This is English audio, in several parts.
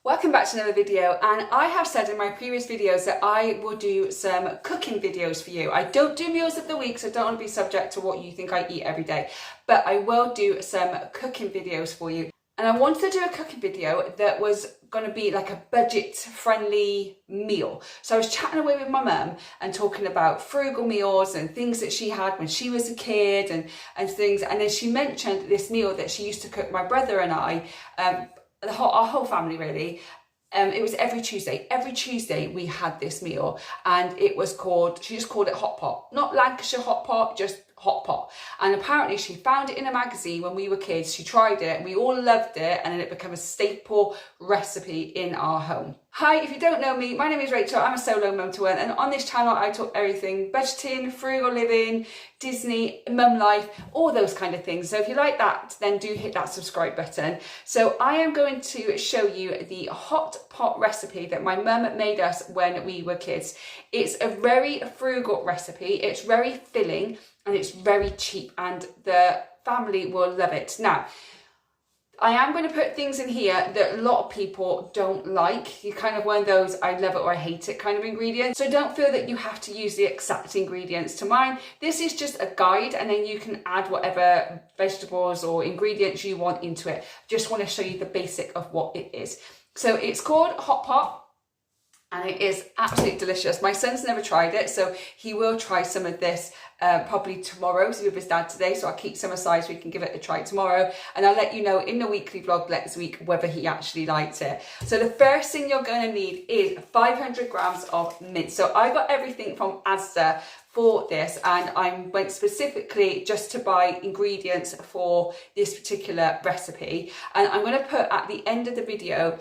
Welcome back to another video, and I have said in my previous videos that I will do some cooking videos for you. I don't do meals of the week, so don't want to be subject to what you think I eat every day, but I will do some cooking videos for you. And I wanted to do a cooking video that was going to be like a budget friendly meal. So I was chatting away with my mum and talking about frugal meals and things that she had when she was a kid and things. And then she mentioned this meal that she used to cook my brother and I, our whole family really. It was every Tuesday. Every Tuesday we had this meal, and it was called, she just called it Hotpot. Not Lancashire Hotpot, just Hotpot. And apparently she found it in a magazine when we were kids. She tried it and we all loved it, and then it became a staple recipe in our home. Hi, if you don't know me, my name is Rachel. I'm a solo mum to one, and on this channel I talk everything budgeting, frugal living, Disney, mum life, all those kind of things. So if you like that, then do hit that subscribe button. So I am going to show you the hot pot recipe that my mum made us when we were kids. It's a very frugal recipe. It's very filling and it's very cheap, and the family will love it. Now, I am going to put things in here that a lot of people don't like. You're kind of one of those I love it or I hate it kind of ingredients. So don't feel that you have to use the exact ingredients to mine. This is just a guide, and then you can add whatever vegetables or ingredients you want into it. Just want to show you the basic of what it is. So it's called Hotpot, and it is absolutely delicious. My son's never tried it, so he will try some of this probably tomorrow. So with his dad today, so I'll keep some aside so we can give it a try tomorrow, and I'll let you know in the weekly vlog next week whether he actually likes it. So the first thing you're going to need is 500 grams of mince. So I got everything from Asda for this, and I went specifically just to buy ingredients for this particular recipe, and I'm going to put at the end of the video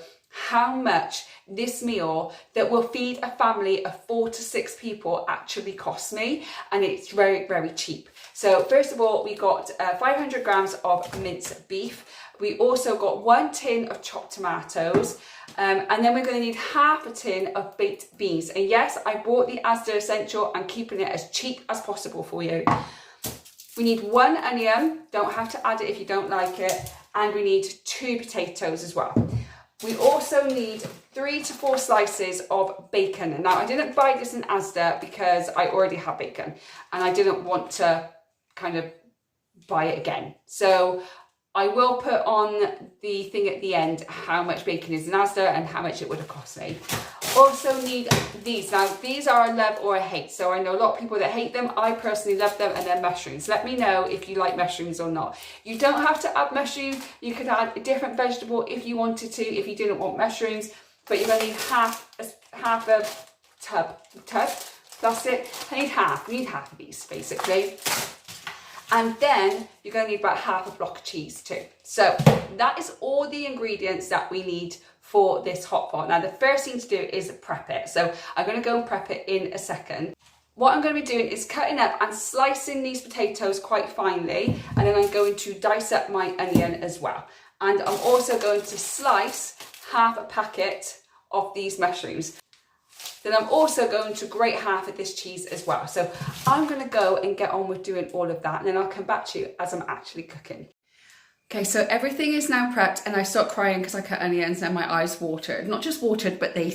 how much this meal that will feed a family of 4 to 6 people actually costs me, and it's very, very cheap. So first of all, we got 500 grams of minced beef. We also got 1 tin of chopped tomatoes, and then we're going to need half a tin of baked beans. And yes, I bought the Asda Essential. I'm keeping it as cheap as possible for you. We need 1 onion, don't have to add it if you don't like it, and we need 2 potatoes as well. We also need 3 to 4 slices of bacon. Now, I didn't buy this in Asda because I already have bacon and I didn't want to kind of buy it again. So I will put on the thing at the end how much bacon is in Asda and how much it would have cost me. Also need these. Now, these are a love or a hate. So I know a lot of people that hate them. I personally love them, and they're mushrooms. Let me know if you like mushrooms or not. You don't have to add mushrooms. You could add a different vegetable if you wanted to, if you didn't want mushrooms. But you're going to need half a tub. That's it. I need half. You need half of these, basically. And then you're going to need about half a block of cheese too. So that is all the ingredients that we need for this hot pot. Now, the first thing to do is prep it. So I'm going to go and prep it in a second. What I'm going to be doing is cutting up and slicing these potatoes quite finely, and then I'm going to dice up my onion as well. And I'm also going to slice half a packet of these mushrooms. Then I'm also going to grate half of this cheese as well. So I'm going to go and get on with doing all of that, and then I'll come back to you as I'm actually cooking. Okay, so everything is now prepped, and I stopped crying because I cut onions and my eyes watered. Not just watered, but they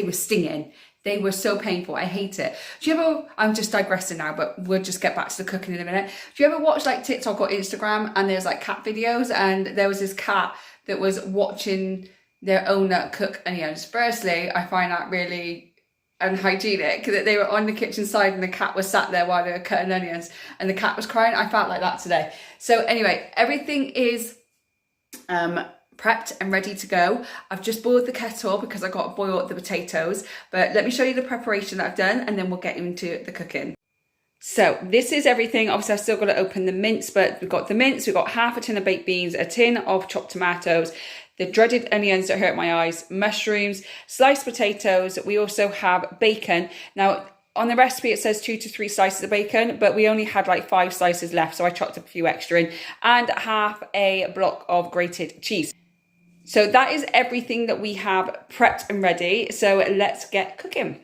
were stinging. They were so painful. I hate it. Do you ever, I'm just digressing now, but we'll just get back to the cooking in a minute. Do you ever watch like TikTok or Instagram and there's like cat videos, and there was this cat that was watching their owner cook onions? Firstly, I find that really unhygienic that they were on the kitchen side and the cat was sat there while they were cutting onions and the cat was crying. I felt like that today. So anyway, everything is prepped and ready to go. I've just boiled the kettle because I got to boil the potatoes, but let me show you the preparation that I've done, and then we'll get into the cooking. So this is everything. Obviously, I've still got to open the mince, but we've got the mince, we've got half a tin of baked beans, a tin of chopped tomatoes, the dreaded onions that hurt my eyes, mushrooms, sliced potatoes. We also have bacon. Now, on the recipe, it says 2 to 3 slices of bacon, but we only had like 5 slices left, so I chopped a few extra in, and half a block of grated cheese. So that is everything that we have prepped and ready. So let's get cooking.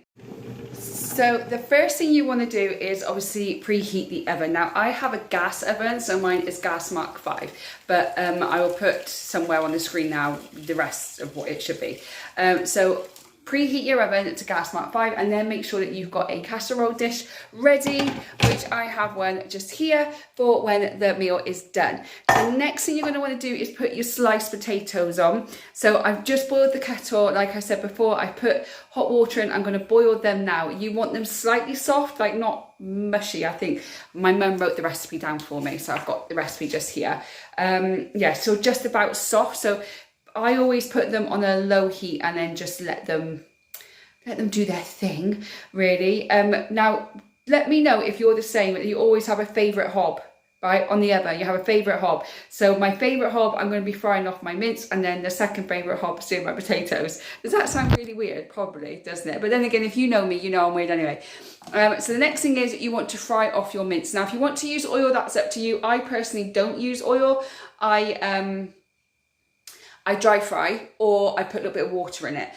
So the first thing you want to do is obviously preheat the oven. Now I have a gas oven, so mine is gas Mark 5, but I will put somewhere on the screen now the rest of what it should be. So preheat your oven to gas Mark 5 and then make sure that you've got a casserole dish ready, which I have one just here for when the meal is done. The next thing you're going to want to do is put your sliced potatoes on. So I've just boiled the kettle. Like I said before, I put hot water in. I'm going to boil them now. You want them slightly soft, like not mushy. I think my mum wrote the recipe down for me, so I've got the recipe just here. Yeah, so just about soft. So I always put them on a low heat and then just let them do their thing, really. Now, let me know if you're the same, that you always have a favourite hob, right? On the oven, you have a favourite hob. So my favourite hob, I'm going to be frying off my mince, and then the second favourite hob is doing my potatoes. Does that sound really weird? Probably, doesn't it? But then again, if you know me, you know I'm weird anyway. So the next thing is that you want to fry off your mince. Now, if you want to use oil, that's up to you. I personally don't use oil. I dry fry, or I put a little bit of water in it.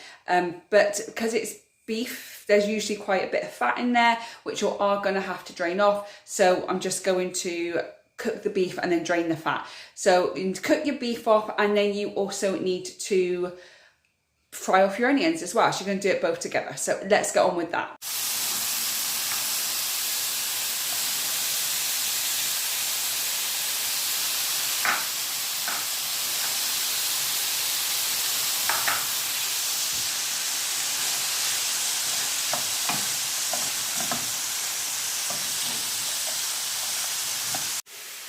But because it's beef, there's usually quite a bit of fat in there, which you are going to have to drain off. So I'm just going to cook the beef and then drain the fat. So you cook your beef off, and then you also need to fry off your onions as well. So you're going to do it both together. So let's get on with that.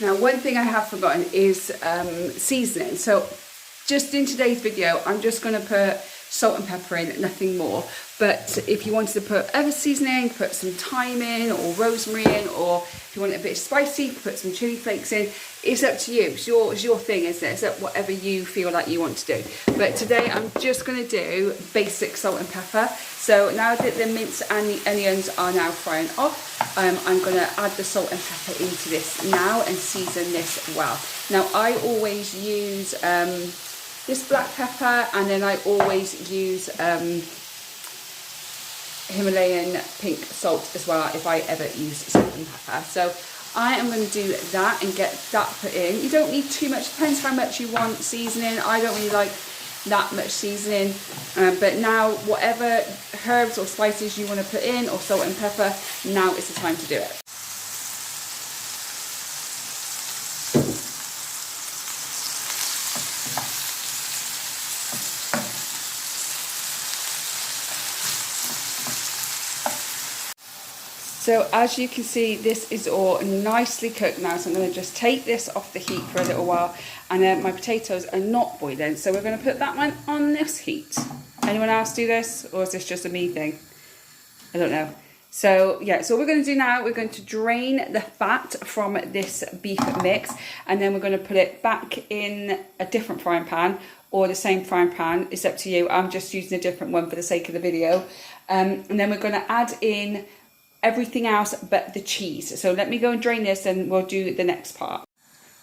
Now, one thing I have forgotten is seasoning. So just in today's video, I'm just going to put salt and pepper in, nothing more. But if you wanted to put other seasoning, put some thyme in or rosemary in, or if you want it a bit spicy, put some chili flakes in. It's up to you. It's your thing, isn't it? It's up whatever you feel like you want to do. But today I'm just going to do basic salt and pepper. So now that the mince and the onions are now frying off, I'm going to add the salt and pepper into this now and season this well. Now I always use this black pepper, and then I always use Himalayan pink salt as well if I ever use salt and pepper. So I am going to do that and get that put in. You don't need too much, depends how much you want seasoning. I don't really like that much seasoning, but now whatever herbs or spices you want to put in, or salt and pepper, now is the time to do it. So as you can see, this is all nicely cooked now. So I'm going to just take this off the heat for a little while. And then my potatoes are not boiling, so we're going to put that one on this heat. Anyone else do this, or is this just a me thing? I don't know. So yeah, so what we're going to do now, we're going to drain the fat from this beef mix, and then we're going to put it back in a different frying pan, or the same frying pan. It's up to you. I'm just using a different one for the sake of the video. And then we're going to add in everything else but the cheese. So let me go and drain this, and we'll do the next part.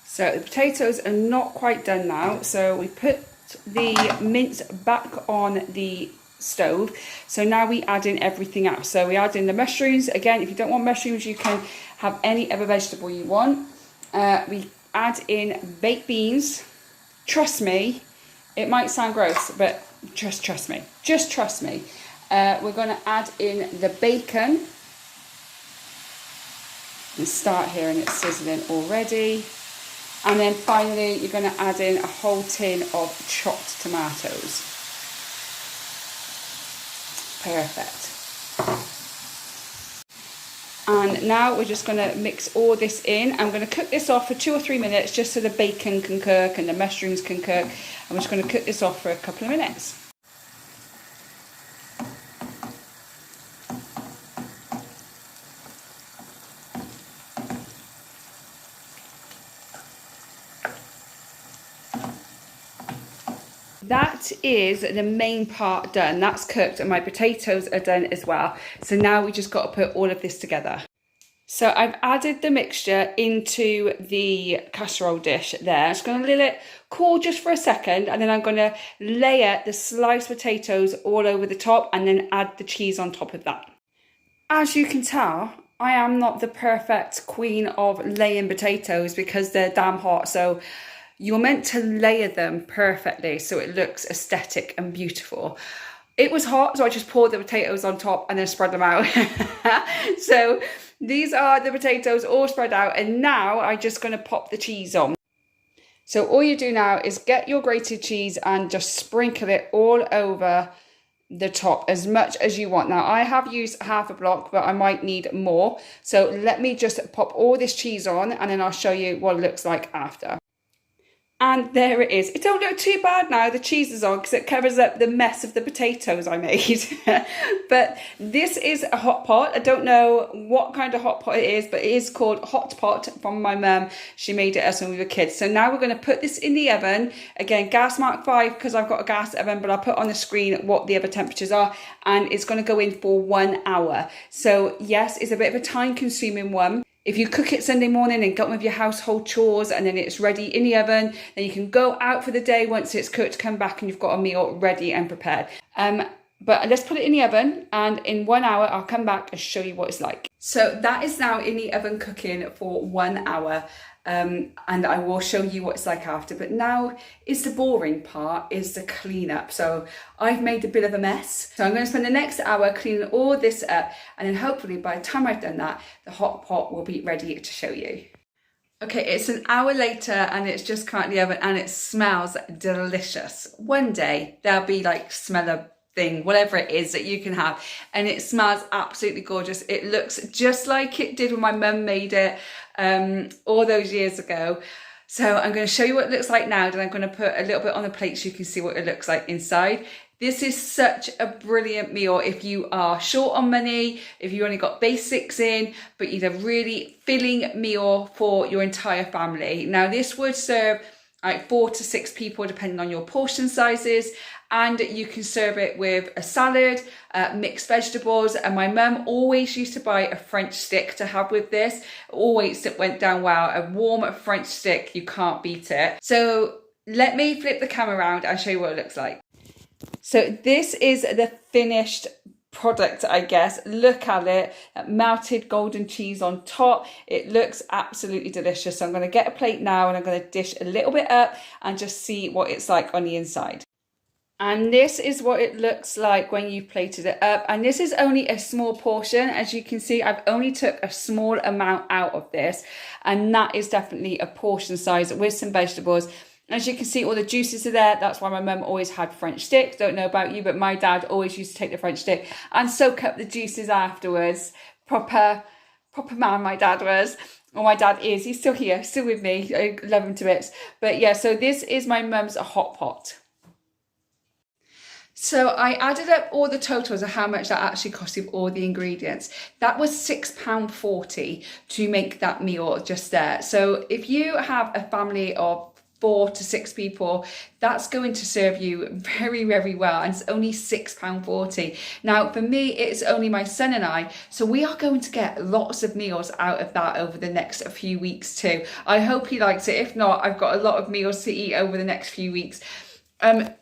So the potatoes are not quite done now. So we put the mince back on the stove. So now we add in everything else. So we add in the mushrooms. Again, if you don't want mushrooms, you can have any other vegetable you want. We add in baked beans. Trust me, it might sound gross, but just trust me. Just trust me. We're going to add in the bacon. And start here, and it's sizzling already. And then finally you're going to add in a whole tin of chopped tomatoes. Perfect. And now we're just going to mix all this in. I'm going to cook this off for 2 or 3 minutes, just so the bacon can cook and the mushrooms can cook. I'm just going to cook this off for a couple of minutes. That is the main part done. That's cooked, and my potatoes are done as well. So now we just got to put all of this together. So I've added the mixture into the casserole dish there. I'm just going to let it cool just for a second, and then I'm going to layer the sliced potatoes all over the top, and then add the cheese on top of that. As you can tell, I am not the perfect queen of laying potatoes because they're damn hot. So you're meant to layer them perfectly so it looks aesthetic and beautiful. It was hot, so I just poured the potatoes on top and then spread them out. So these are the potatoes all spread out, and now I'm just going to pop the cheese on. So all you do now is get your grated cheese and just sprinkle it all over the top as much as you want. Now I have used half a block, but I might need more. So let me just pop all this cheese on and then I'll show you what it looks like after. And there it is. It don't look too bad now, the cheese is on, because it covers up the mess of the potatoes I made. But this is a hot pot. I don't know what kind of hot pot it is, but it is called Hotpot from my mum. She made it us when we were kids. So now we're going to put this in the oven. Again, gas mark 5 because I've got a gas oven, but I'll put on the screen what the other temperatures are. And it's going to go in for 1 hour. So yes, it's a bit of a time consuming one. If you cook it Sunday morning and get on with your household chores and then it's ready in the oven, then you can go out for the day once it's cooked, come back and you've got a meal ready and prepared. But let's put it in the oven, and in 1 hour I'll come back and show you what it's like. So that is now in the oven cooking for 1 hour. And I will show you what it's like after. But now is the boring part, is the cleanup. So I've made a bit of a mess. So I'm going to spend the next hour cleaning all this up, and then hopefully by the time I've done that, the hot pot will be ready to show you. Okay, it's an hour later and it's just come out of the oven and it smells delicious. One day there'll be like smeller thing, whatever it is that you can have, and it smells absolutely gorgeous. It looks just like it did when my mum made it all those years ago. So I'm going to show you what it looks like now, then I'm going to put a little bit on the plate so you can see what it looks like inside. This is such a brilliant meal if you are short on money, if you only got basics in, but you need a really filling meal for your entire family. Now this would serve like 4 to 6 people depending on your portion sizes, and you can serve it with a salad, mixed vegetables, and my mum always used to buy a French stick to have with this. Always it went down well. A warm French stick, you can't beat it. So let me flip the camera around and show you what it looks like. So this is the finished product, I guess. Look at it, melted golden cheese on top. It looks absolutely delicious. So I'm going to get a plate now and I'm going to dish a little bit up and just see what it's like on the inside. And this is what it looks like when you plated it up. And this is only a small portion. As you can see, I've only took a small amount out of this. And that is definitely a portion size with some vegetables. As you can see, all the juices are there. That's why my mum always had French stick. Don't know about you, but my dad always used to take the French stick and soak up the juices afterwards. Proper man, my dad was. Or my dad is. He's still here, still with me. I love him to bits. But yeah, so this is my mum's hot pot. So I added up all the totals of how much that actually cost with all the ingredients. That was £6.40 to make that meal just there. So if you have a family of 4 to 6 people, that's going to serve you very, very well, and it's only £6.40. Now for me, it's only my son and I, so we are going to get lots of meals out of that over the next few weeks too. I hope he likes it. If not, I've got a lot of meals to eat over the next few weeks.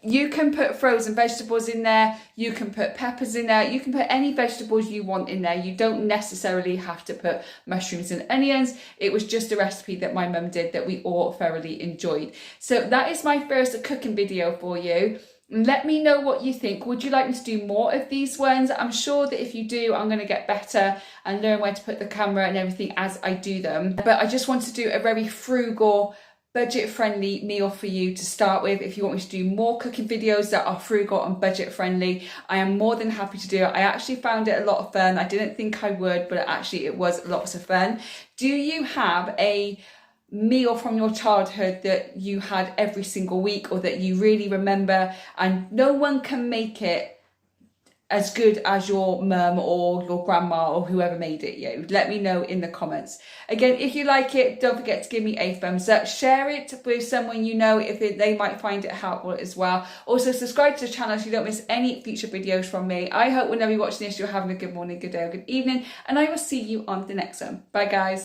You can put frozen vegetables in there, you can put peppers in there, you can put any vegetables you want in there. You don't necessarily have to put mushrooms and onions. It was just a recipe that my mum did that we all thoroughly enjoyed. So that is my first cooking video for you. Let me know what you think. Would you like me to do more of these ones? I'm sure that if you do, I'm going to get better and learn where to put the camera and everything as I do them. But I just want to do a very frugal, budget-friendly meal for you to start with. If you want me to do more cooking videos that are frugal and budget-friendly, I am more than happy to do it. I actually found it a lot of fun. I didn't think I would, but actually it was lots of fun. Do you have a meal from your childhood that you had every single week, or that you really remember and no one can make it as good as your mum or your grandma or whoever made it you? Let me know in the comments. Again, if you like it, don't forget to give me a thumbs up. Share it with someone you know if they might find it helpful as well. Also, subscribe to the channel so you don't miss any future videos from me. I hope whenever you're watching this, you're having a good morning, good day, or good evening, and I will see you on the next one. Bye, guys.